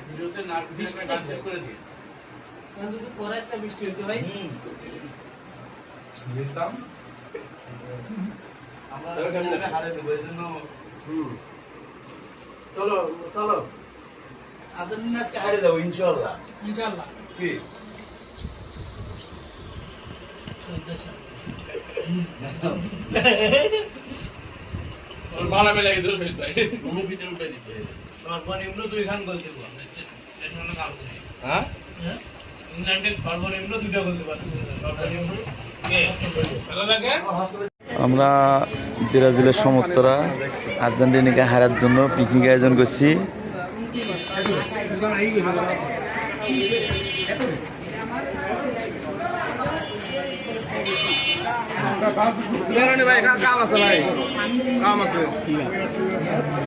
ভিডিওতে না ভিডিওতে গান সেভ করে দিই কারণ যদি পরে একটা বৃষ্টি হতো ভাই বুঝতাম আমরা এখানে হারে দেব এজন্য চলো চলো আজকে আজকে হারে দেব ইনশাআল্লাহ ইনশাআল্লাহ কি ওর বালা মেলা গিয়ে শহীদ ভাই মুখ ভিতরে উঠে দিতে সর্বনিম্ন 2 খান গোল দেব ন্যাশনাল কাপ হ্যাঁ ইংল্যান্ডের সর্বনিম্ন 2টা গোল দেব সর্বনিম্ন কে ভালো লাগে আমরা ব্রাজিলের সমর্থকরা আর্জেন্টিনাকে হারার জন্য পিকনিক আয়োজন করছি। ভাই কাম আছে ভাই কাম আছে